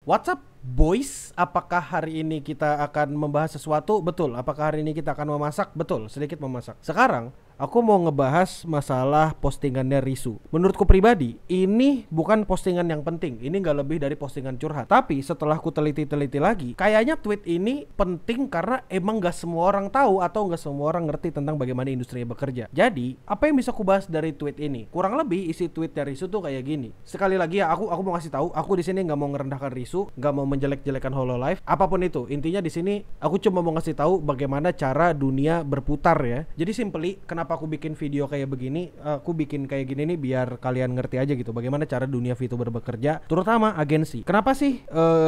WhatsApp Boys, apakah hari ini kita akan membahas sesuatu? Betul. Apakah hari ini kita akan memasak? Betul, sedikit memasak. Sekarang aku mau ngebahas masalah postingannya Risu. Menurutku pribadi, ini bukan postingan yang penting. Ini gak lebih dari postingan curhat. Tapi setelah aku teliti-teliti lagi, kayaknya tweet ini penting karena emang gak semua orang tahu atau gak semua orang ngerti tentang bagaimana industri bekerja. Jadi, apa yang bisa aku bahas dari tweet ini? Kurang lebih isi tweetnya Risu tuh kayak gini. Sekali lagi ya, aku mau ngasih tahu, aku di sini nggak mau ngerendahkan Risu, nggak mau menjelek-jelekan Hololive, apapun itu. Intinya di sini aku cuma mau ngasih tahu bagaimana cara dunia berputar ya. Jadi simply, kenapa aku bikin video kayak begini? Aku bikin kayak gini nih biar kalian ngerti aja gitu bagaimana cara dunia VTuber bekerja, terutama agensi. Kenapa sih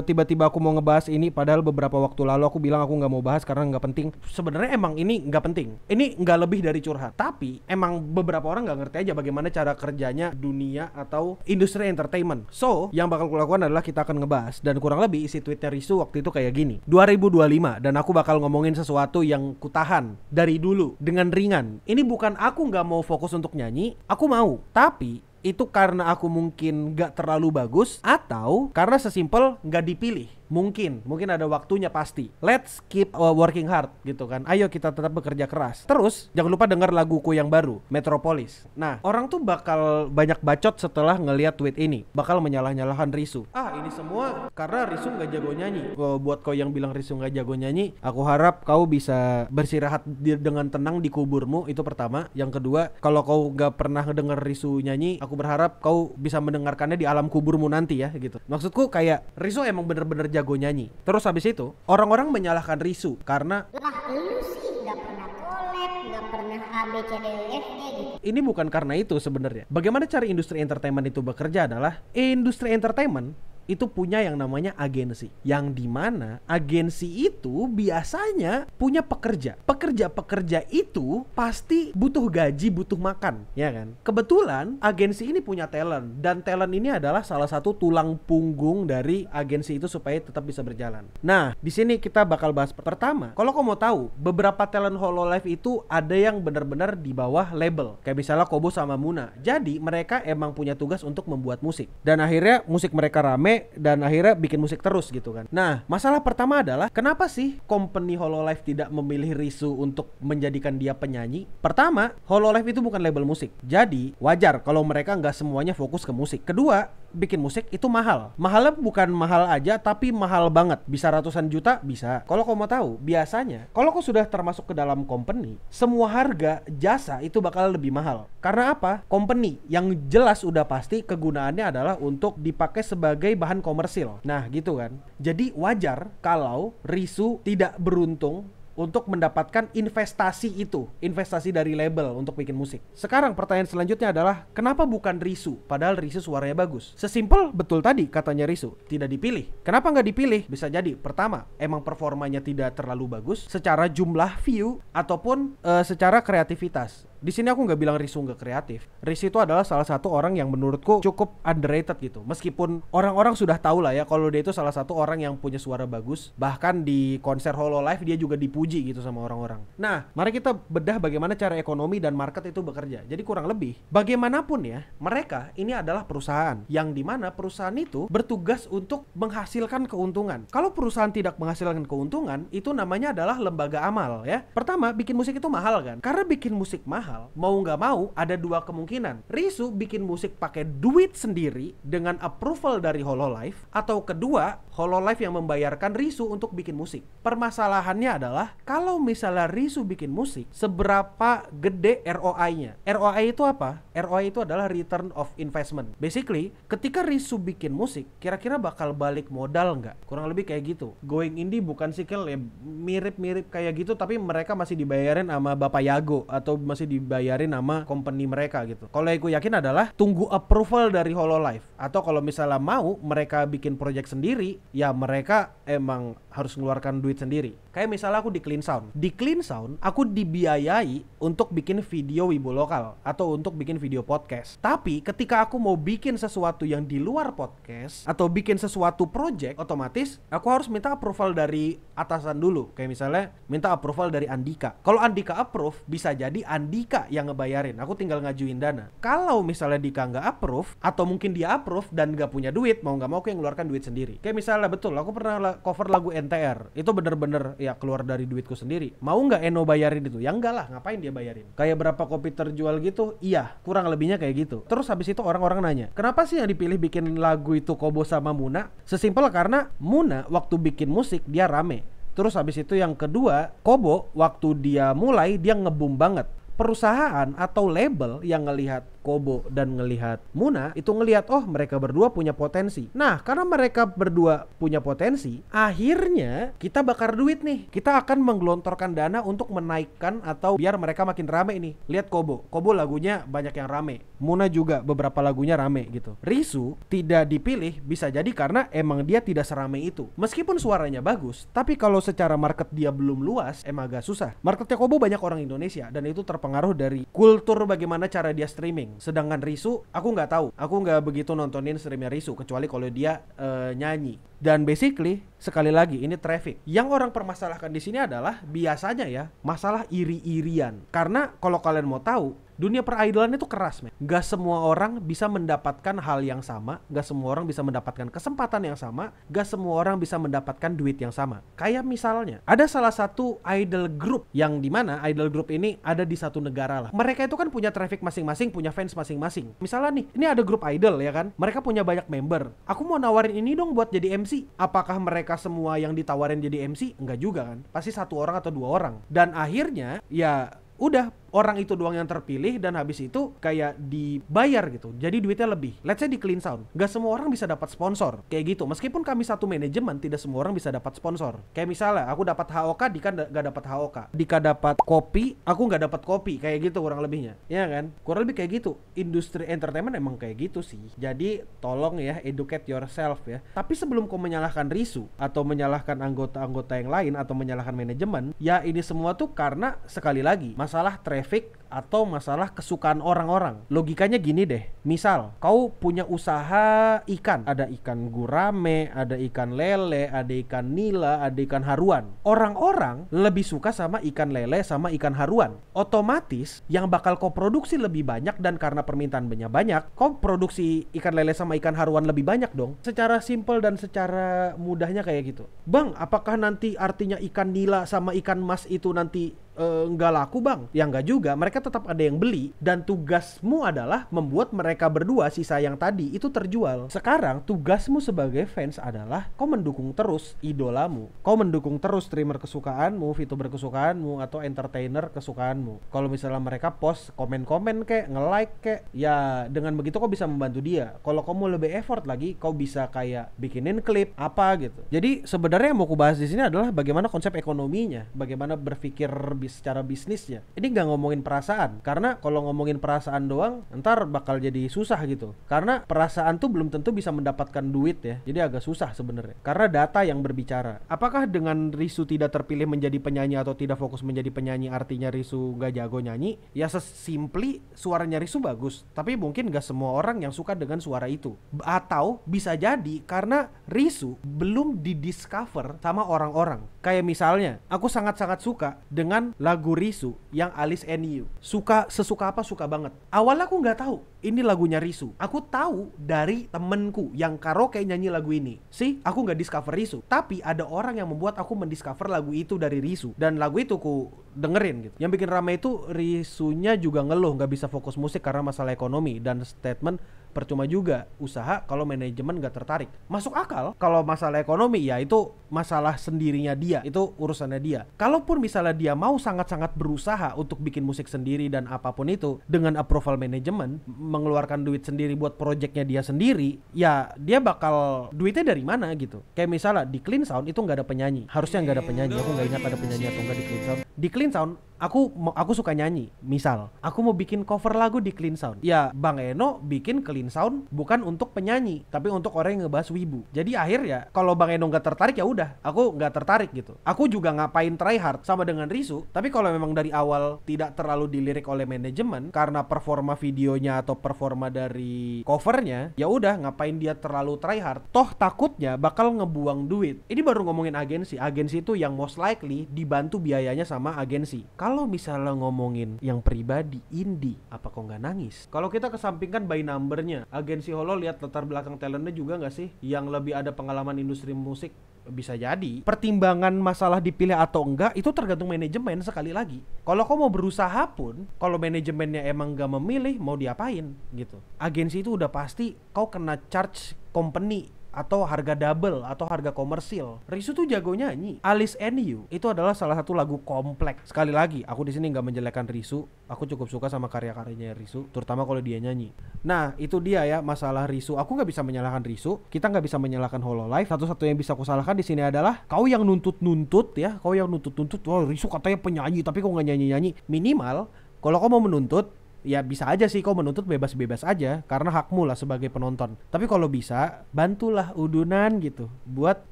tiba-tiba aku mau ngebahas ini padahal beberapa waktu lalu aku bilang aku nggak mau bahas karena nggak penting. Sebenarnya emang ini nggak penting. Ini nggak lebih dari curhat. Tapi emang beberapa orang nggak ngerti aja bagaimana cara kerjanya dunia atau industri entertainment. So, yang bakal kulakukan adalah kita akan ngebahas, dan kurang lebih isi tweetnya Risu waktu itu kayak gini. 2025 dan aku bakal ngomongin sesuatu yang kutahan dari dulu dengan ringan. Ini bukan aku nggak mau fokus untuk nyanyi, aku mau. Tapi itu karena aku mungkin gak terlalu bagus atau karena sesimpel gak dipilih. Mungkin ada waktunya pasti. Let's keep working hard gitu kan. Ayo kita tetap bekerja keras. Terus jangan lupa dengar laguku yang baru, Metropolis. Nah, orang tuh bakal banyak bacot setelah ngelihat tweet ini. Bakal menyalah-nyalahkan Risu. Ini semua karena Risu gak jago nyanyi. Buat kau yang bilang Risu gak jago nyanyi, aku harap kau bisa bersirahat dengan tenang di kuburmu. Itu pertama. Yang kedua, kalau kau gak pernah denger Risu nyanyi, aku berharap kau bisa mendengarkannya di alam kuburmu nanti ya gitu. Maksudku kayak Risu emang bener-bener jago nyanyi. Terus habis itu orang-orang menyalahkan Risu karena lu sih gak pernah collab, gak pernah ABCDEFG gitu. ini bukan karena itu sebenarnya. Bagaimana cara industri entertainment itu bekerja adalah industri entertainment itu punya yang namanya agensi, yang dimana agensi itu biasanya punya pekerja. Pekerja itu pasti butuh gaji, butuh makan, ya kan? Kebetulan agensi ini punya talent, dan talent ini adalah salah satu tulang punggung dari agensi itu supaya tetap bisa berjalan. Nah, di sini kita bakal bahas pertama. Kalau kamu mau tahu, beberapa talent Hololive itu ada yang benar-benar di bawah label, kayak misalnya Kobo sama Muna. Jadi mereka emang punya tugas untuk membuat musik, dan akhirnya musik mereka rame dan akhirnya bikin musik terus gitu kan. Nah, masalah pertama adalah kenapa sih company Hololive tidak memilih Risu untuk menjadikan dia penyanyi? Pertama, Hololive itu bukan label musik, jadi wajar kalau mereka nggak semuanya fokus ke musik. Kedua, bikin musik itu mahal. Mahalnya bukan mahal aja, tapi mahal banget. Bisa ratusan juta, bisa. Kalau kau mau tahu, biasanya kalau kau sudah termasuk ke dalam company, semua harga jasa itu bakal lebih mahal. Karena apa? Company yang jelas udah pasti kegunaannya adalah untuk dipakai sebagai bahan komersil. Nah, gitu kan. Jadi wajar kalau Risu tidak beruntung untuk mendapatkan investasi itu, investasi dari label untuk bikin musik. Sekarang pertanyaan selanjutnya adalah kenapa bukan Risu? Padahal Risu suaranya bagus. Sesimpel betul tadi katanya Risu, tidak dipilih. Kenapa nggak dipilih? Bisa jadi pertama, emang performanya tidak terlalu bagus secara jumlah view ataupun secara kreativitas. Di sini aku nggak bilang Risu nggak kreatif. Risu itu adalah salah satu orang yang menurutku cukup underrated gitu. Meskipun orang-orang sudah tahu lah ya kalau dia itu salah satu orang yang punya suara bagus. Bahkan di konser Hololive dia juga dipuji gitu sama orang-orang. Nah, mari kita bedah bagaimana cara ekonomi dan market itu bekerja. Jadi kurang lebih, bagaimanapun ya, mereka ini adalah perusahaan yang dimana perusahaan itu bertugas untuk menghasilkan keuntungan. Kalau perusahaan tidak menghasilkan keuntungan, itu namanya adalah lembaga amal ya. Pertama, bikin musik itu mahal kan? Karena bikin musik mahal, mau nggak mau ada dua kemungkinan. Risu bikin musik pakai duit sendiri dengan approval dari Hololive, atau kedua, Hololive yang membayarkan Risu untuk bikin musik. Permasalahannya adalah kalau misalnya Risu bikin musik, seberapa gede ROI-nya? ROI itu apa? ROI itu adalah return of investment. Basically, ketika Risu bikin musik, kira-kira bakal balik modal nggak? Kurang lebih kayak gitu. Going indie bukan sikil ya, mirip-mirip kayak gitu, tapi mereka masih dibayarin sama Bapak Yago atau masih dibayarin nama company mereka gitu. Kalau aku yakin adalah tunggu approval dari Hololive, atau kalau misalnya mau mereka bikin project sendiri, ya mereka emang harus mengeluarkan duit sendiri. Kayak misalnya aku di Clean Sound. Di Clean Sound aku dibiayai untuk bikin video wibu lokal atau untuk bikin video podcast. Tapi ketika aku mau bikin sesuatu yang di luar podcast atau bikin sesuatu project, otomatis aku harus minta approval dari atasan dulu. Kayak misalnya minta approval dari Andika. Kalau Andika approve, bisa jadi Andika Dika yang ngebayarin, aku tinggal ngajuin dana. Kalau misalnya Dika nggak approve, atau mungkin dia approve dan nggak punya duit, mau nggak mau aku yang ngeluarkan duit sendiri. Kayak misalnya betul, aku pernah cover lagu NTR, itu bener-bener ya keluar dari duitku sendiri. Mau nggak Eno bayarin itu? Ya enggak lah, ngapain dia bayarin? Kayak berapa kopi terjual gitu? Iya, kurang lebihnya kayak gitu. Terus habis itu orang-orang nanya, kenapa sih yang dipilih bikin lagu itu Kobo sama Muna? Sesimpel karena Muna waktu bikin musik dia rame. Terus habis itu yang kedua, Kobo waktu dia mulai dia ngebum banget. Perusahaan atau label yang ngelihat Kobo dan ngelihat Muna itu ngelihat, oh mereka berdua punya potensi. Nah, karena mereka berdua punya potensi, akhirnya kita bakar duit nih. Kita akan menggelontorkan dana untuk menaikkan atau biar mereka makin rame nih. Lihat Kobo lagunya banyak yang rame. Muna juga beberapa lagunya rame gitu. Risu tidak dipilih bisa jadi karena emang dia tidak serame itu. Meskipun suaranya bagus, tapi kalau secara market dia belum luas, emang agak susah. Marketnya Kobo banyak orang Indonesia dan itu terpengaruh dari kultur bagaimana cara dia streaming. Sedangkan Risu, aku nggak tahu. Aku nggak begitu nontonin streamnya Risu, kecuali kalau dia nyanyi. Dan basically, sekali lagi, ini traffic. Yang orang permasalahkan di sini adalah biasanya ya, masalah iri-irian. Karena kalau kalian mau tahu, dunia peridolan itu keras, men. Gak semua orang bisa mendapatkan hal yang sama, gak semua orang bisa mendapatkan kesempatan yang sama, gak semua orang bisa mendapatkan duit yang sama. Kayak misalnya, ada salah satu idol group yang dimana idol group ini ada di satu negara lah. Mereka itu kan punya traffic masing-masing, punya fans masing-masing. Misalnya nih, ini ada grup idol ya kan, mereka punya banyak member. Aku mau nawarin ini dong buat jadi MC. Apakah mereka semua yang ditawarin jadi MC? Enggak juga kan, pasti satu orang atau dua orang. Dan akhirnya ya udah, orang itu doang yang terpilih dan habis itu kayak dibayar gitu. Jadi duitnya lebih. Let's say di Clean Sound, gak semua orang bisa dapat sponsor kayak gitu. Meskipun kami satu manajemen, tidak semua orang bisa dapat sponsor. Kayak misalnya aku dapat HOK, Dika gak dapat HOK. Dika dapat kopi, aku gak dapat kopi. Kayak gitu kurang lebihnya. Ya kan? Kurang lebih kayak gitu. Industri entertainment emang kayak gitu sih. Jadi tolong ya, educate yourself ya. Tapi sebelum kau menyalahkan Risu atau menyalahkan anggota-anggota yang lain atau menyalahkan manajemen, ya ini semua tuh karena sekali lagi masalah traffic atau masalah kesukaan orang-orang. Logikanya gini deh, misal kau punya usaha ikan, ada ikan gurame, ada ikan lele, ada ikan nila, ada ikan haruan. Orang-orang lebih suka sama ikan lele sama ikan haruan. Otomatis yang bakal kau produksi lebih banyak, dan karena permintaan banyak, kau produksi ikan lele sama ikan haruan lebih banyak dong. Secara simple dan secara mudahnya kayak gitu. Bang, apakah nanti artinya ikan nila sama ikan mas itu nanti nggak laku bang? Ya nggak juga, mereka tetap ada yang beli, dan tugasmu adalah membuat mereka berdua sisa yang tadi itu terjual. Sekarang tugasmu sebagai fans adalah kau mendukung terus idolamu, kau mendukung terus streamer kesukaanmu, VTuber kesukaanmu, atau entertainer kesukaanmu. Kalau misalnya mereka post komen-komen kek, nge-like kek, ya dengan begitu kau bisa membantu dia. Kalau kamu lebih effort lagi, kau bisa kayak bikinin klip apa gitu. Jadi sebenarnya yang mau aku bahas di sini adalah bagaimana konsep ekonominya, bagaimana berpikir secara bisnisnya. Ini nggak ngomongin perasaan, karena kalau ngomongin perasaan doang ntar bakal jadi susah gitu. Karena perasaan tuh belum tentu bisa mendapatkan duit ya. Jadi agak susah sebenarnya. Karena data yang berbicara. Apakah dengan Risu tidak terpilih menjadi penyanyi atau tidak fokus menjadi penyanyi artinya Risu nggak jago nyanyi? Ya sesimpli suaranya Risu bagus, tapi mungkin nggak semua orang yang suka dengan suara itu. Atau bisa jadi karena Risu belum didiscover sama orang-orang. Kayak misalnya, aku sangat-sangat suka dengan lagu Risu yang Alice and You. Sesuka apa suka banget. Awalnya aku nggak tahu ini lagunya Risu. Aku tahu dari temenku yang karaoke nyanyi lagu ini. Aku nggak discover Risu, tapi ada orang yang membuat aku mendiscover lagu itu dari Risu, dan lagu itu ku dengerin gitu. Yang bikin ramai itu Risunya juga ngeluh nggak bisa fokus musik karena masalah ekonomi, dan statement percuma juga usaha kalau manajemen gak tertarik. Masuk akal. Kalau masalah ekonomi ya itu masalah sendirinya dia, itu urusannya dia. Kalaupun misalnya dia mau sangat-sangat berusaha untuk bikin musik sendiri dan apapun itu dengan approval manajemen, mengeluarkan duit sendiri buat projectnya dia sendiri, ya dia bakal duitnya dari mana gitu. Kayak misalnya di Clean Sound itu gak ada penyanyi. Harusnya gak ada penyanyi. Aku gak ingat ada penyanyi atau enggak di Clean Sound. Di Clean Sound aku suka nyanyi. Misal aku mau bikin cover lagu di Clean Sound, ya Bang Eno bikin Clean Sound bukan untuk penyanyi, tapi untuk orang yang ngebahas wibu. Jadi akhirnya kalau Bang Eno gak tertarik, ya udah udah, aku nggak tertarik gitu. Aku juga ngapain try hard sama dengan Risu, tapi kalau memang dari awal tidak terlalu dilirik oleh manajemen karena performa videonya atau performa dari covernya, ya udah ngapain dia terlalu try hard. Toh takutnya bakal ngebuang duit. Ini baru ngomongin agensi. Agensi itu yang most likely dibantu biayanya sama agensi. Kalau misalnya ngomongin yang pribadi, indie, apa kok nggak nangis? Kalau kita kesampingkan by numbernya, agensi Holo lihat latar belakang talentnya juga nggak sih yang lebih ada pengalaman industri musik? Bisa jadi pertimbangan masalah dipilih atau enggak itu tergantung manajemen. Sekali lagi, kalau kau mau berusaha pun, kalau manajemennya emang gak memilih, mau diapain gitu. Agensi itu udah pasti kau kena charge company atau harga double atau harga komersil. Risu tuh jago nyanyi. Alice and You itu adalah salah satu lagu kompleks. Sekali lagi, aku di sini nggak menjelekkan Risu. Aku cukup suka sama karya-karyanya Risu, terutama kalau dia nyanyi. Nah, itu dia ya masalah Risu. Aku nggak bisa menyalahkan Risu. Kita nggak bisa menyalahkan Hololive. Satu-satu yang bisa aku salahkan di sini adalah kau yang nuntut-nuntut ya. Kau yang nuntut-nuntut. Wah, Risu katanya penyanyi, tapi kok nggak nyanyi-nyanyi. Minimal, kalau kau mau menuntut, ya bisa aja sih kau menuntut bebas-bebas aja karena hakmu lah sebagai penonton. Tapi kalau bisa bantulah udunan gitu buat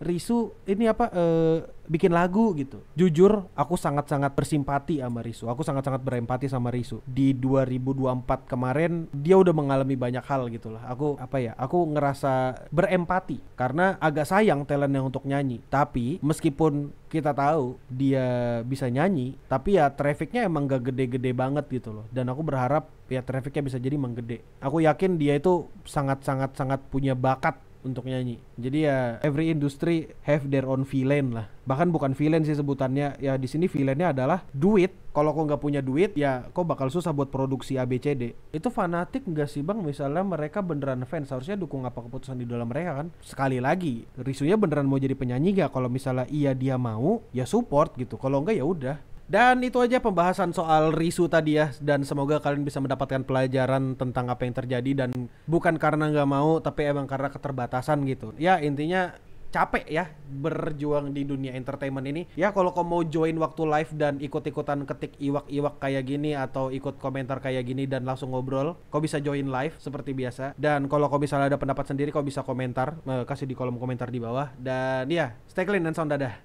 Risu ini bikin lagu gitu. Jujur aku sangat-sangat bersimpati sama Risu. Aku sangat-sangat berempati sama Risu. Di 2024 kemarin dia udah mengalami banyak hal gitu lah. Aku ngerasa berempati karena agak sayang talentnya untuk nyanyi. Tapi meskipun kita tahu dia bisa nyanyi, tapi ya trafficnya emang gak gede-gede banget gitu loh. Dan aku berharap ya trafficnya bisa jadi menggede. Aku yakin dia itu sangat punya bakat untuk nyanyi. Jadi ya every industry have their own villain lah. Bahkan bukan villain sih sebutannya. Ya di sini villainnya adalah duit. Kalau kau nggak punya duit, ya kau bakal susah buat produksi ABCD. Itu fanatik nggak sih bang? Misalnya mereka beneran fans, harusnya dukung apa keputusan di dalam mereka kan? Sekali lagi, Risunya beneran mau jadi penyanyi gak? Kalau misalnya iya dia mau, ya support gitu. Kalau enggak ya udah. Dan itu aja pembahasan soal Risu tadi ya. Dan semoga kalian bisa mendapatkan pelajaran tentang apa yang terjadi. Dan bukan karena gak mau, tapi emang karena keterbatasan gitu. Ya intinya capek ya berjuang di dunia entertainment ini. Ya kalau kau mau join waktu live dan ikut-ikutan ketik iwak-iwak kayak gini, atau ikut komentar kayak gini dan langsung ngobrol, kau bisa join live seperti biasa. Dan kalau kau misalnya ada pendapat sendiri, kau bisa komentar, kasih di kolom komentar di bawah. Dan ya, stay clean dan sound dadah.